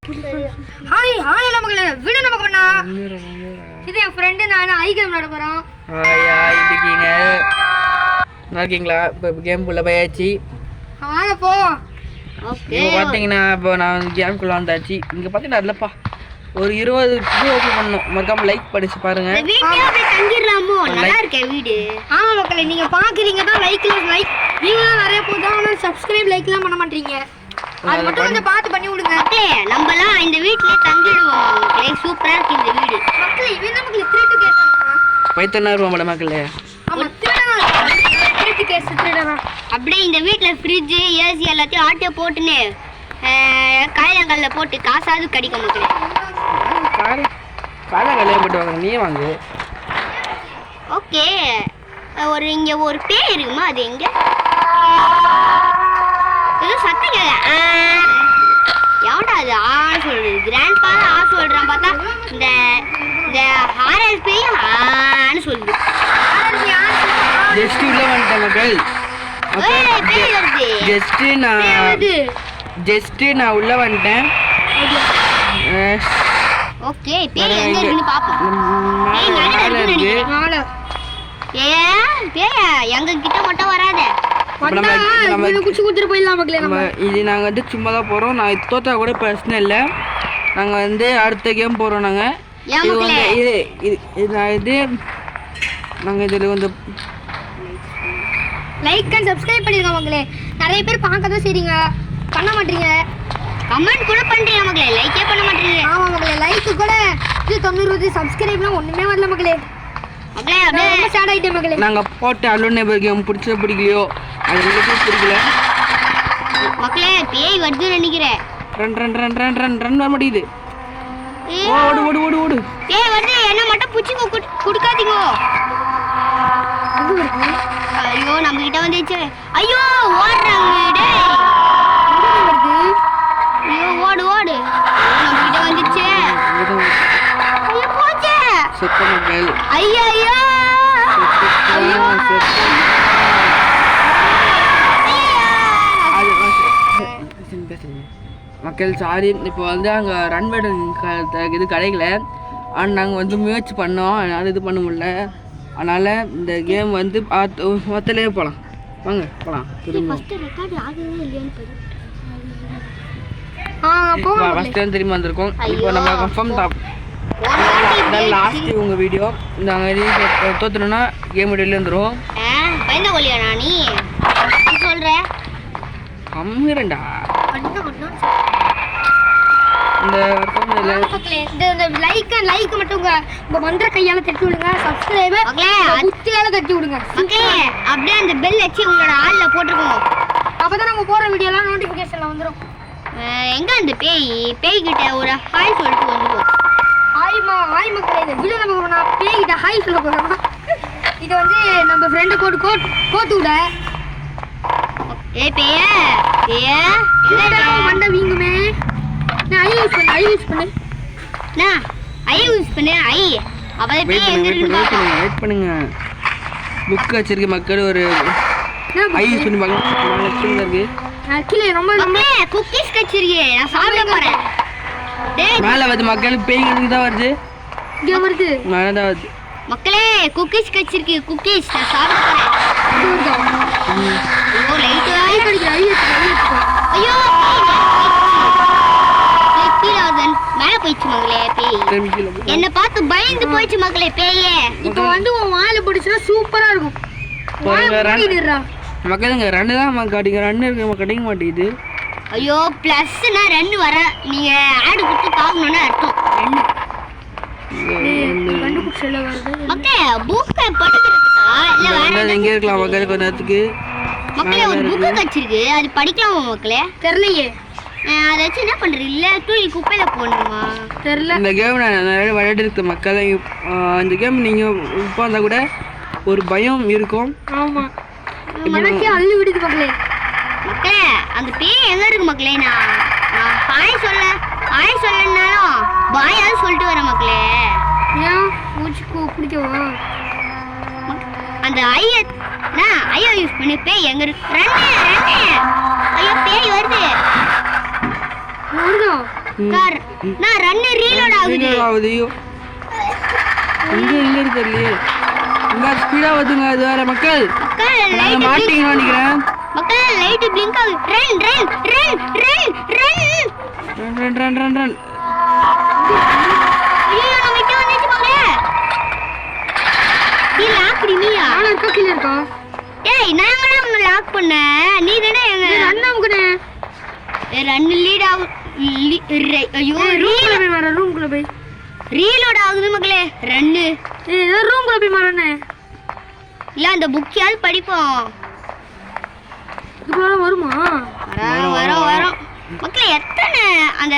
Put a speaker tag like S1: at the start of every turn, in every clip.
S1: Hi hi எல்லாம் மக்களே video நம்ம பண்ணா இது என் ஃப்ரெண்ட் நான் ஐ கேம் விளையாட போறோம்.
S2: ஹாய் ஹாய் இருக்கீங்க நல்லா இருக்கீங்களா? இப்போ கேம் குள்ள போயாச்சு,
S1: வாங்க போவோம்.
S2: ஓகே இப்போ பார்த்தீங்கன்னா இப்போ நான் கேம்குள்ள வந்தாச்சு. இங்கே பார்த்தீங்கன்னா இல்லைப்பா ஒரு 20 வீடியோ ஓப்பன் பண்ணணும். மறக்காம லைக் படிச்சு பாருங்க.
S1: வீடியோ அப்படியே தங்கிடலாமோ? நல்லா இருக்கே வீடியோ. ஆமா மக்களே நீங்க பாக்குறீங்க தான் லைக் வியூலாம் நிறைய போகுது, ஆனால் சப்ஸ்கிரைப் லைக்லாம் பண்ண மாட்டீங்க. அது மட்டும் கொஞ்சம் பார்த்து பண்ணி விடுங்க. மக்களே நம்மலாம் இந்த வீட்லயே தங்கிடுவோம். மக்களே சூப்பரா இருக்கு இந்த வீடு. மக்களே இவன் நமக்கு திருட்டு கேட்கறான்.
S2: பைத்தனா ரூபா மேடம் மக்களே.
S1: ஆமா திருட்டு கேஸ் திருடனா. அப்படியே இந்த வீட்ல ஃப்ரிட்ஜ் ஏசி எல்லாத்தையும் ஆட்டோ போட்டுனே காயங்கல்ல போட்டு காசாவது கடிக்கும் மக்களே.
S2: காயங்கல்ல போட்டு வாங்க, நீ வாங்கு.
S1: ஓகே ஒரு இங்க ஒரு பேய் இருக்குமா? அது எங்க? ஏதோ சத்தம் கேட்க. எவன்டா அது ஆன்னு சொல்றது? கிராண்ட் பா ஆ சொல்றான். பார்த்தா இந்த இந்த ஹாரர் பேய் ஆன்னு சொல்லுது.
S2: ஜஸ்ட் உள்ள வந்துட்டேன் மக்கள்.
S1: பேய் வருது.
S2: ஜஸ்ட் நான் உள்ள வந்துட்டேன்.
S1: ஓகே பேய் எங்க இருக்குன்னு பாப்போம். பேய் மேல இருக்கு. பேய் எங்க கிட்ட மட்டும் வராதே.
S2: இது நாங்கள் வந்து சும்மா தான் போகிறோம். நான் தோத்தா கூட பிரச்சனை இல்லை. நாங்கள் வந்து அடுத்த கேம் போகிறோம். நாங்கள் நாங்கள் இதில் வந்து
S1: லைக் அண்ட் சப்ஸ்கிரைப் பண்ணிருங்க மக்களே. நிறைய பேர் பார்க்க தான் செய்றீங்க, பண்ண மாட்டீங்க. கமெண்ட் கூட பண்றீங்க மக்களே, லைக்கே பண்ண மாட்டீங்க. ஆமா மக்களே லைக் கூட 90 சப்ஸ்கிரைப்லாம் ஒண்ணுமே வரல மக்களே. மக்களே அப்படியே ஸ்டார்ட் ஆயிட்டே மக்களே.
S2: நாங்கள் போட்டு அலோனே கேம் பிடிச்சோ பிடிக்கலையோ அது உங்களுக்கு பிடிக்கல
S1: மக்களே. பேய் வருதுன்னு நினைக்கிறேன்.
S2: Run run run run run run வர மாட்டேங்குது. ஓடு ஓடு ஓடு ஓடு.
S1: பேய் வருது, என்ன மட்டும் புடிச்சு குடுக்காதீங்க. ஐயோ நம்ம கிட்ட வந்துச்சு. ஐயோ ஓடுறாங்க டேய். ஐயோ ஓடு ஓடு. நம்ம கிட்ட வந்துச்சு. ஐயோ போச்சே.
S2: செத்த மக்கள்.
S1: ஐயோ ஐயோ ஐயோ
S2: மக்கள் சாரி. இப்போ வந்து அங்கே ரன் பட்டன் இது கிடைக்கல. ஆனால் நாங்கள் வந்து முயற்சி பண்ணோம், அதனால் இது பண்ண முடியல. அதனால் இந்த கேம் வந்து மொத்தலே போகலாம். வாங்க போகலாம். திரும்ப ஃபஸ்ட் டைம் திரும்ப வந்திருக்கோம். இப்போ நம்ம கன்ஃபார்ம் தான் லாஸ்ட்டு உங்கள் வீடியோ நாங்கள் தோற்றுனோன்னா கேம் வீடியோல வந்துடும். கம்மிரண்டா
S1: இந்த லைக் மட்டும் உங்க மந்திர கையால தட்டி விடுங்க. சப்ஸ்கிரைபர் குத்தியால தட்டி விடுங்க. அப்படியே அந்த பெல் வச்சு உங்களோட ஆள்ல போட்டுருக்கோம். அப்பதான் நம்ம போற வீடியோலாம் நோட்டிபிகேஷன்ல வந்துரும். எங்க அந்த பேய் கிட்ட ஒரு ஹாய் சொல்லிட்டு வந்துரும். ஹாய் மக்களே, இந்த வீடியோ நம்ம நான் பேய் கிட்ட ஹாய் சொல்ல போறோம். இது வந்து நம்ம ஃப்ரெண்ட் கோட்டு விட. பேய மண்ட வீங்குமே. நான் ஐ யூஸ் பண்ணு. அப்பதான் பேய் எங்க இருக்கு பாக்க.
S2: வெயிட் பண்ணுங்க. புக் வச்சிருக்க மக்கள் ஒரு ஐ யூஸ் பண்ணி பார்க்கலாம். இருக்கு
S1: கீழே ரொம்ப குக்கீஸ் கச்சிருக்கே. நான் சாப்பிட போறேன். டேய்
S2: மேல வந்து மக்களுக்கு பேய்களுக்கு தான் வருது.
S1: இங்க வருது.
S2: மேல தான் வருது.
S1: மக்களே குக்கீஸ் கச்சிருக்கு. குக்கீஸ் நான் சாப்பிட போறேன். ஐயோ லைட் ஆயி கடிக்குது. ஐயோ கீழாதன் மேல போயிச்சு மக்களே. பேய் என்ன பார்த்து பயந்து போயிச்சு மக்களே. பேயே இப்போ வந்து உன் வாயில பிடிச்சா சூப்பரா இருக்கும்.
S2: மக்களுங்க ரன்னு தான் காட்டிங்க. ரன்னு இருக்கு கிடைக்க மாட்டேங்குது.
S1: ஐயோ பிளஸ்னா ரன்னு வர நீங்க ஆடு கொடுத்து பார்க்கணும்னு அர்த்தம். மக்களே புக்கை படிக்கிறதுக்கா இல்ல வேற
S2: எங்க இருக்கலாம் மக்களே? கொஞ்ச நேரத்துக்கு
S1: மக்களே ஒரு புக்கு வச்சிருக்கு, அது படிக்கலாமா மக்களே? தெரியலையே. அதை வச்சு என்ன பண்றது? இல்ல தூக்கி குப்பையில போடணுமா? தெரியல.
S2: இந்த கேம் நான் நிறைய விளையாட்டு இருக்கு மக்கள். இந்த கேம் நீங்க உட்கார்ந்தா கூட ஒரு பயம் இருக்கும்.
S1: ஆமா மனசே அள்ளி விடுது மக்களே. மக்களே அந்த பேய் எங்க இருக்கு மக்களே? நான் ஹாய் சொல்லனாலும் பாயாவது சொல்லிட்டு வரேன் மக்களே. ஏன் மூச்சுக்கு பிடிக்கவா? அந்த ஐயா யூஸ் பண்ணி பேய் எங்க இருக்கு? ஐயோ பேய் வருது. நான் ரன் ரீலோட் ஆகுது.
S2: ஐயோ இங்க தெரியலையே. இங்க ஸ்பீடா வருதுங்க. அது வேற மக்கள் நாங்க மாட்டீங்கன்னு நினைக்கிறேன்.
S1: மக்கள் லைட் பிளிங்க் ஆகுது.
S2: ரன்
S1: ஐயோ நம்ம கிட்ட வந்துச்சு மக்களே. நீ லாக் நீயா?
S2: நான் இருக்க கீழ இருக்கா?
S1: ஏய் நான் உன்னை லாக் பண்ண. நீ தானே எங்க
S2: ரன் ஆகுனே.
S1: ரன் லீட் ஆகு. ஐயோ
S2: ரூம்குள்ள போய்
S1: ரீலோட் ஆகுது மக்களே. ரன்னு
S2: ரூம்குள்ள போய் மாறனே.
S1: இல்ல அந்த புக்கையாவது படிப்போம்.
S2: இதுக்குள்ள வருமா?
S1: வரோம் மக்களே. எத்தனை அந்த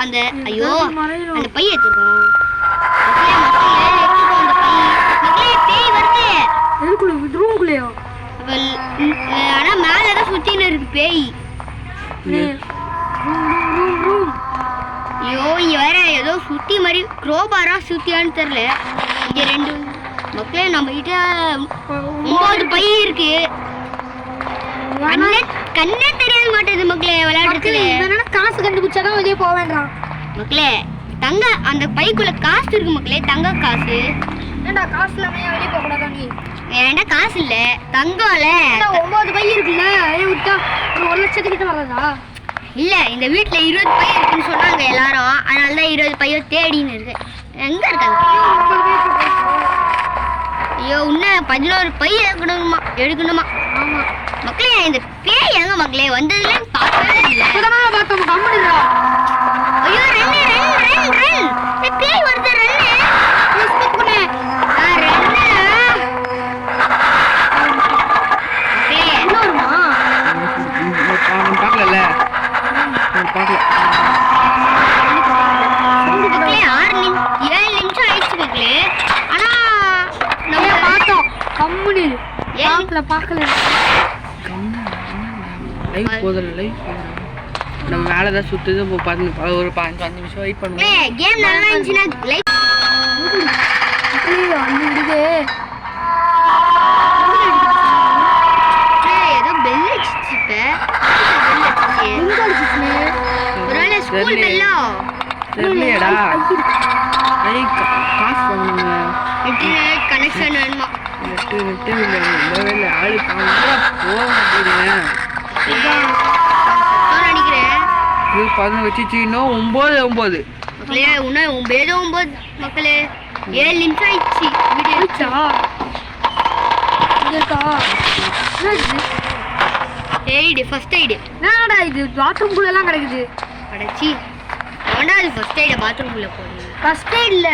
S1: அந்த ஐயோ அந்த பை எடுத்துக்கோம் மக்களே. பேய் வருது.
S2: எதுக்குள்ள? ரூம்குள்ளேயோ?
S1: ஆனா மேலதான் சுத்தின்னு இருக்கு பேய். ஐயோ இங்க வேற ஏதோ சுத்தி மாதிரி குரோபாரா சுத்தியான்னு தெரியல. இங்க ரெண்டு மக்களே நம்ம கிட்ட 9 பை இருக்கு. கண்ணே தெரிய மாட்டேது மக்களே விளையாடுறதுல.
S2: காசு கண்டுபிடிச்சாதான் வெளியே போக வேண்டாம்
S1: மக்களே. தங்க அந்த பைக்குள்ள காசு இருக்கு மக்களே. தங்க காசு.
S2: ஏண்டா காசு இல்லாம வெளியே போக கூடாதா நீ?
S1: ஏன்டா காசு இல்ல தங்கம்ல.
S2: 9 பை இருக்குல்ல. விட்டா ஒரு 1 லட்சத்துக்கிட்ட வராதா?
S1: இல்ல இந்த வீட்ல 20 பை இருக்குன்னு சொன்னாங்க எல்லாரும். அதனாலதான் 20 பையோ தேடின்னு இருக்கு. எங்க இருக்காங்க? ஐயோ இன்னும் 11 பை எடுக்கணுமா?
S2: ஆமா
S1: மக்களே இந்த பேய் எங்க மக்களே வந்ததுல பார்க்கவே இல்ல. ஐயோ ரன் பேய் வருது. ஸ்பீட் பண்ணு. மக்களே 7 நிமிஷம் ஆயிடுச்சு மக்களே. ஆனா நம்ம
S2: பார்த்தோம் கம்முனு பார்க்கல. லைவ் போதல நம்ம மேல தான் சுத்துது. ஒரு 5 நிமிஷம் வெயிட் பண்ணுவோம்.
S1: கேம் நல்லா இருந்துச்சுன்னா லைக் ஏதோ பெல் அடிச்சிச்சு. ஒருவேளை ஸ்கூல் பெல்லோ
S2: தெரியலடா. காசு பண்ணுங்க.
S1: இன்டர்நெட் கனெக்ஷன் வேணுமா?
S2: நெட்டு இல்ல ஆளு காணோம். போக முடியல.
S1: நினைக்கிறேன்
S2: 11 வச்சிச்சு. இன்னும் 9
S1: மக்களே. இன்னும் 9 மக்களே. 7 நிமிஷம் ஆயிடுச்சு. வீடியோ
S2: ஆயிடுச்சா? இருக்கா?
S1: Aid first aid.
S2: என்னடா இது? பாத்ரூம் குள்ள எல்லாம் கிடக்குது.
S1: அடச்சி அவனா அது ஃபர்ஸ்ட் எய்ட பாத்ரூம் குள்ள போடுங்க.
S2: ஃபர்ஸ்ட் எய்ட் இல்ல.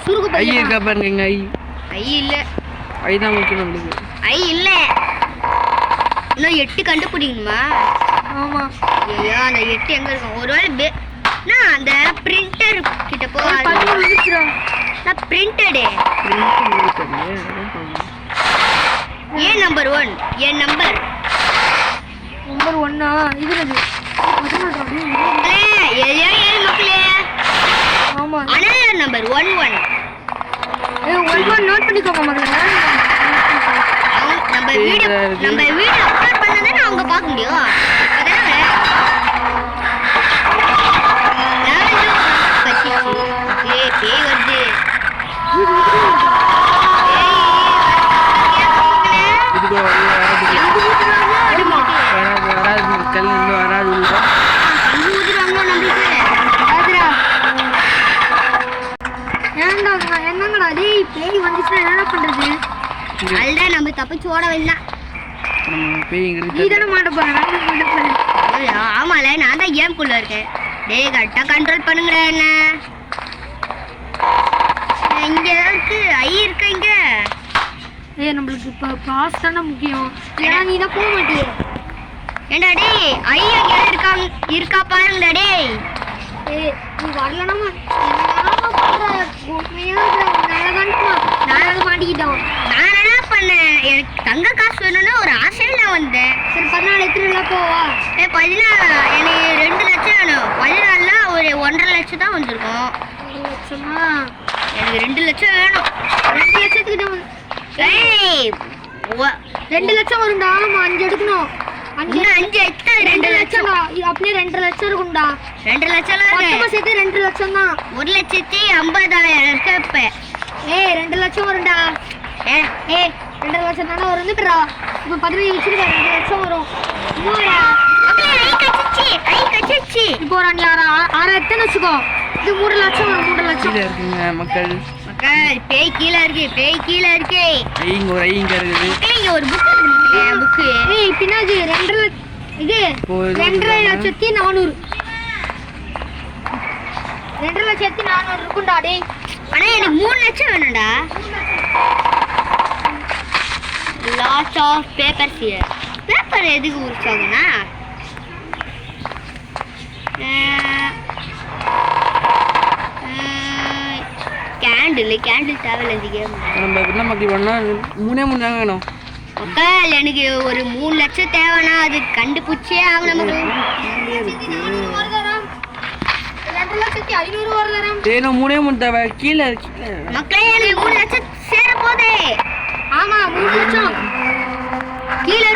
S2: சுருக்கு பை இருக்கா பாருங்க.
S1: ஐ இல்ல.
S2: ஐ தான் முக்கியம் நமக்கு.
S1: ஐ இல்ல. இன்னும் 8 கண்டுபிடிக்கணுமா?
S2: ஆமா.
S1: ஐயோ அந்த 8 எங்க இருக்கும்? ஒருவேளை நான் அந்த பிரிண்டர் கிட்ட போறேன். நான் பிரிண்டடே. ஏ நம்பர் 1. என் நம்பர்
S2: 1 இது என்னது?
S1: ஏய் மக்களே.
S2: ஆமா.
S1: Another number 11.
S2: 11 நோட் பண்ணிக்கோங்க மக்களே.
S1: நம்ம வீடியோ அப்லோட் பண்ணதே நான் அவங்க பார்க்க முடியும். அதானே பேய் வருது.
S2: என்னங்கடா டேய் பேய் வந்துச்சுன்னா என்ன பண்றது?
S1: அதுதான் நம்ம தப்பிச்சு ஓட வேண்டாம்.
S2: நீ தானே மாட்ட போறேன்.
S1: ஆமால நான் தான் கேம்குள்ள இருக்கேன். டேய் கரெக்டா கண்ட்ரோல் பண்ணுங்கடா. என்ன இங்க இருக்கு ஐ இருக்கு இங்க.
S2: ஏய் நம்மளுக்கு இப்ப பாஸ் தான முக்கியம். ஏன்னா நீ தான் போக மாட்டியே.
S1: ஏண்டா டேய் ஐ எங்க இருக்கா பாருங்கடா டேய்.
S2: ஏய் நீ வரலனா என்னமா பண்ற? உண்மையா நான் மாட்டிக்கிட்டோம்.
S1: நான் என்ன பண்ணேன்? எனக்கு தங்க காசு வேணும்னு ஒரு ஆசையில வந்தேன்.
S2: சரி 14 எத்தனை போவா?
S1: 14 எனக்கு 2 லட்சம் வேணும். 14ல ஒரு 1.5 லட்சம் தான் வந்திருக்கும்.
S2: 1 லட்சமா?
S1: எனக்கு 2 லட்சம் வேணும்.
S2: 2 லட்சத்துக்கு தான்.
S1: ஏய்
S2: 2 லட்சம் வரும்டா. நம்ம 5 எடுக்கணும்.
S1: 5 எத்தனை 2 லட்சம் அப்படியே 2 லட்சம் இருக்கும்டா 2 லட்சம் மொத்தமா சேர்த்து 2 லட்சம் தான் 1,50,000 இருக்கு இப்ப 2 லட்சம் வரும்டா 2 லட்சம் தானே வருதுடா இப்ப 15 வச்சிருக்க 2 லட்சம் வரும் இப்போ ஒரு 6 எத்தனை வச்சுக்கோ இது 3 லட்சம் வரும் 3 லட்சம்
S2: இருக்குங்க மக்கள்
S1: பேய் கீழே இருக்கு
S2: ஐங்க ஒரு ஐங்க இருக்குது
S1: இங்க ஒரு புக் பின்னாடி 2,400,000 2,400,000 இருக்கும்டா டேய் ஆனா எனக்கு 3 லட்சம் வேணும்டா lots of papers here paper எதுக்கு உரிச்சாங்கன்னா கேண்டில் தேவையில்லை இந்த கேம்
S2: நம்ம என்ன மக்கள் பண்ணால் 3 தாங்க வேணும்
S1: மக்கள் எனக்கு ஒரு 3 லட்சம் தேவைன்னா அது கண்டுபிடிச்சே ஆகணும் நமக்கு 2,500,000 வருதாராம்
S2: தேனும் 3 தேவை கீழே
S1: மக்களே எனக்கு 3 லட்சம் சேர போதே ஆமா 3 லட்சம் கீழே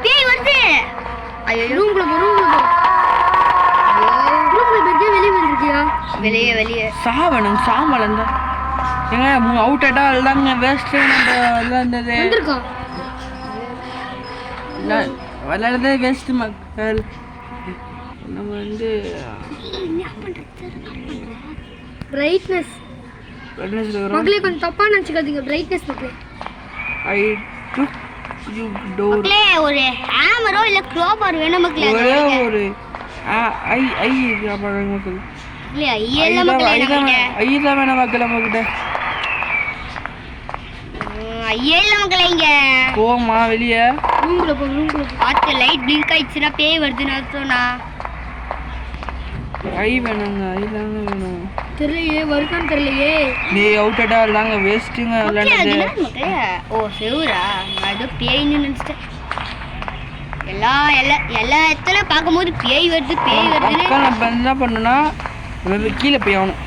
S1: பேய் வருது ஐயோ ரூம்ல வெளியே வந்திருக்கியா வெளியே
S2: சாவணும் சாம்பலம் தான் ஏங்க அவுட் ஆட்டா எல்லாங்க வேஸ்ட் நம்ம எல்லாம் இருந்தது
S1: வந்திருக்கோம்
S2: விளையாடுறதே வேஸ்ட் மக்கள் நம்ம வந்து
S1: பிரைட்னஸ் மக்களே கொஞ்சம் தப்பா நினைச்சுக்காதீங்க பிரைட்னஸ் மக்களே
S2: ஐ டுக் யூ டோர்
S1: மக்களே ஒரு ஹேமரோ இல்ல க்ரோபார் வேணும் மக்களே
S2: ஒரே ஒரு ஐ பாருங்க மக்கள்
S1: இல்ல ஐயல்ல மக்களே
S2: ஐயா வேணாம் மக்கள் நம்மகிட்ட
S1: ஐயல்ல மக்களே இங்க
S2: போமா வெளியே
S1: ரூம்ல பார்த்து லைட் பிளிங்க் ஆயிடுச்சுனா பேய் வருதுன்னு அர்த்தம்னா
S2: ஐ வேணுங்க ஐ தாங்க வேணும்
S1: தெரியலையே வருதான்னு தெரியலையே
S2: நீ அவுட் ஆட்டா இருந்தாங்க வேஸ்ட்டுங்க விளையாடுறது
S1: மக்களே ஓ செவுரா நான் ஏதோ பேய்னு நினைச்சிட்டேன் எல்லா இடத்துல பார்க்கும்போது பேய் வருதுன்னு
S2: நம்ம என்ன பண்ணணும்னா கீழே போய் ஆகணும்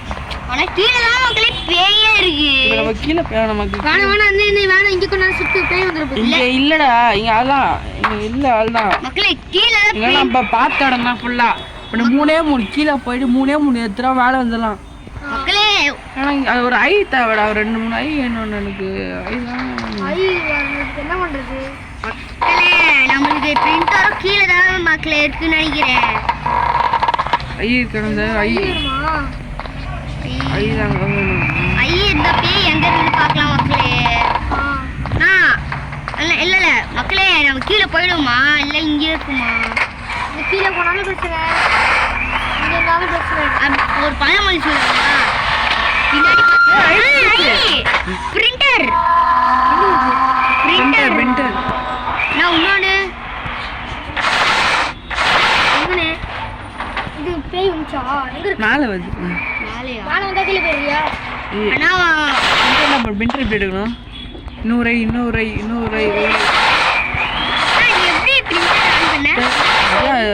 S1: ஆனா கீழே தான் மக்களே பேயே இருக்கு
S2: நம்ம கீழே போய் ஆகணும் மக்கள்
S1: வேணாம் இங்க கொண்டு சுத்தி பேய் வந்துரும்
S2: இங்க இல்லடா இங்க அதான் இங்க இல்ல அதுதான்
S1: மக்களே கீழே
S2: இங்க நம்ம பார்த்த இடம் தான் ஃபுல்லா இப்ப 3 கீழே போயிட்டு 3 எத்தனை வேலை வந்துடலாம்
S1: மக்களே
S2: ஆனா அது ஒரு ஐ தேவைடா 2-3 ஐ வேணும் எனக்கு ஐ தான்
S1: என்ன பண்றது மக்களே நம்மளுக்கு பிரிண்டர் கீழே தான் மக்களே இருக்குன்னு நினைக்கிறேன்
S2: ஐ கிடந்த ஐ தாங்க
S1: ஐ இந்த பேய் எங்க இருந்து பார்க்கலாம் மக்களே இல்ல மக்களே நம்ம கீழே போயிடுமா இல்ல இங்க இருக்குமா கீழே போனாலும் பிரச்சனை இங்க இருந்தாலும் பிரச்சனை ஒரு பழமொழி சொல்லுங்க பின்னாடி பிரிண்டர் நான் இன்னொன்னு இது பேய் வந்துச்சா எங்க இருக்கு
S2: மேலே வந்து
S1: மேலே வந்தா கீழே போயிடுறியா அண்ணா
S2: நம்ம பிரிண்டர் எப்படி எடுக்கணும் இன்னொரு
S1: எப்படி பிரிண்டர் ஆன் பண்ண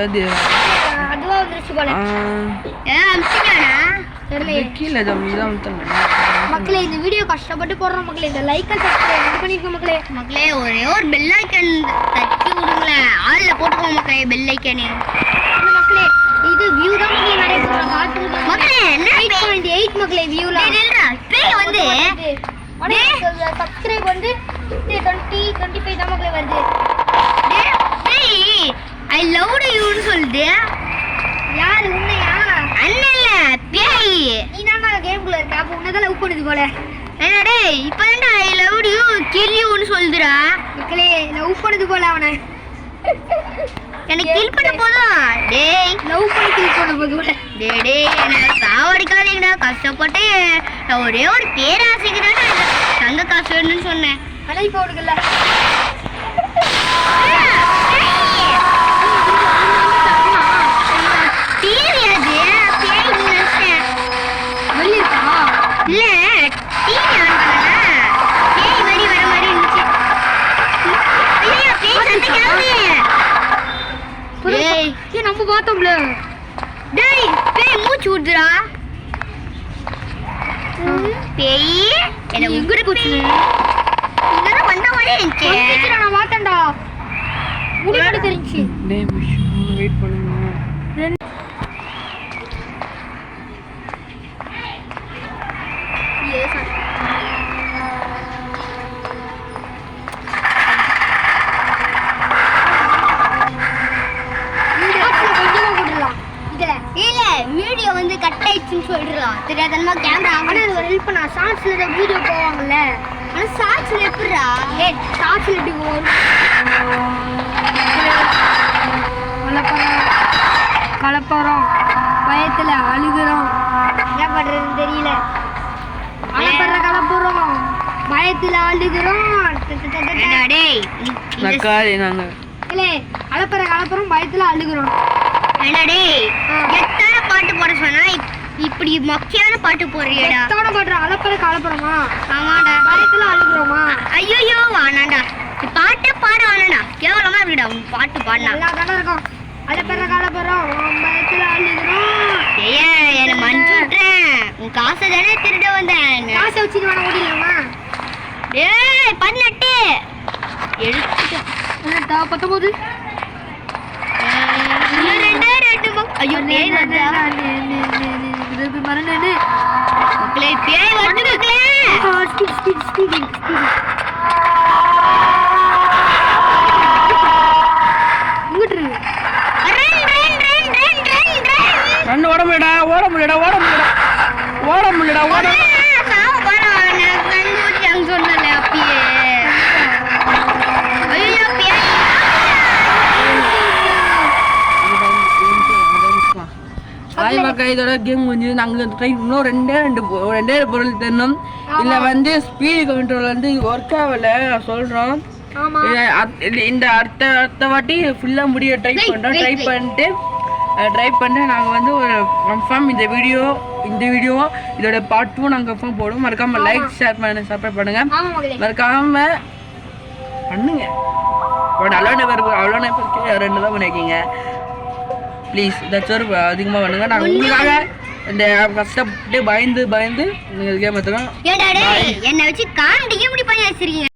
S2: அது
S1: அதுவா வந்துருச்சு போல அம்சிக்கானா தெரியல
S2: கீழே தான்
S1: மக்களே இந்த வீடியோ கஷ்டப்பட்டு போடுறோம் மக்களே இந்த லைக் அண்ட் சப்ஸ்கிரைப் பண்ணிருங்க மக்களே ஒரே ஒரு பெல் ஐகான் தட்டி விடுங்களேன் ஆல்ல போட்டுக்கோங்க மக்களே பெல் ஐகான் மக்களே இது வியூ தான் மக்களே நிறைய போறாங்க காட்டுங்க மக்களே என்ன 8.8 மக்களே வியூல பேய் வந்து சப்ஸ்கிரைப் வந்து 20-25 தான் மக்களே வருது பேய் ஐ லவ் யூன்னு சொல்லுது யாரு உன்னையா அண்ணல்ல பேய் நீ தான் கேம்குள்ள இருக்க அப்ப உன்னதான் லவ் பண்ணுது போல என்னடே இப்பதான்டா ஐ லவ் யூ கில் யூன்னு சொல்லுதுடா மக்களே லவ் பண்ணுது போல அவனை எனக்கு கில் பண்ண போதும் டேய் லவ் பண்ணி கில் பண்ண போதும் டேய் என்ன சாவடிக்காதீங்கடா கஷ்டப்பட்டு நான் ஒரே ஒரு பேராசைக்கு தான் தங்க காசு வேணும்னு சொன்னேன் ஆனா இப்போ உனக்குல்ல நம்ம பார்த்தோம்ல டேய் பேய் மூச்சு விடுறா பேய் என்ன உங்கற போச்சு இங்கதான் வந்த மாதிரி இருந்துச்சு நான் பார்த்தேன்டா புலி மட்டும் தெரிஞ்சு
S2: வெயிட் பண்ணுங்க.
S1: வீடியோ வந்து கட் ஆயிடுச்சுன்னு சொல்லிடலாம். தெரியாதனமா கேமரா ஆனா அது ஒரு ஹெல்ப் பண்ணா. ஷார்ட்ஸ்ல வீடியோ போவாங்கல்ல, ஆனா ஷார்ட்ஸ்ல எப்படிடா? ஏய் ஷார்ட்ஸ்ல எப்படி போகும்? கலப்பறம் பயத்துல அழுகுறோம், என்ன பண்றதுன்னு தெரியல. கலப்பறம் பயத்துல அழுகுறோம். கலப்பறம் பயத்துல அழுகுறோம். என்னடே எத்தனை பாட்டு போட சொன்னா இப்படி மொக்கையான பாட்டு போடுறியடா? எத்தனை பாட்டு அலப்பற கலப்பறமா? ஆமாடா. பயத்துல அழுகுறோமா? ஐயோ வானாடா, பாட்டே பாட வானாடா. கேவலமா இருக்குடா உன் பாட்டு பாடுனா. நல்லா தான இருக்கும். அலப்பற கலப்பறம் பயத்துல அழுகுறோம். ஏய் என்ன மன்னிச்சுட்றேன், உன் காசை தானே திருட வந்தேன். காசை வச்சுட்டு வேணா ஓடிடலாமா? ஏய் பண்ணட்டு எடுத்துட்டு 19 ஐயோ பேய் வருதா? மரணனே மக்களே, பேய் வருது மக்களே. ஸ்பீட் இங்கட்டு
S2: ரன் ஓட முடியடா.
S1: நான் போறேன். நான் கண்டுபிடிச்சாங்க சொன்னல அப்பயே. ஐயோ பேய்
S2: இதோட கேம் முடிஞ்சது. நாங்கள் ட்ரை இன்னும் ரெண்டே பொருள் தரணும். இல்லை வந்து ஸ்பீடு கண்ட்ரோல் வந்து ஒர்க் ஆகலை சொல்கிறோம். இந்த அடுத்த வாட்டி ஃபுல்லாக முடிய ட்ரை பண்ணிட்டு நாங்கள் வந்து ஒரு கன்ஃபார்ம் இந்த வீடியோ இதோட பார்ட் 2 நாங்கள் கன்ஃபார்ம் போடுவோம். மறக்காம லைக் ஷேர் பண்ண சப்ஸ்கிரைப் பண்ணுங்க. மறக்காம பண்ணுங்க. அவ்வளோ பேருக்கு 2 தான் பண்ணியிருக்கீங்க. ப்ளீஸ் ஏதாச்சும் அதிகமாக பண்ணுங்க. நாங்கள் உங்களுக்காக இந்த கஷ்டப்பட்டு பயந்து நீங்கள் கேம் எடுத்துக்கோம்.
S1: என்னை வச்சு காமெடிக்கு இப்படி பண்ணி வச்சிருக்கீங்க.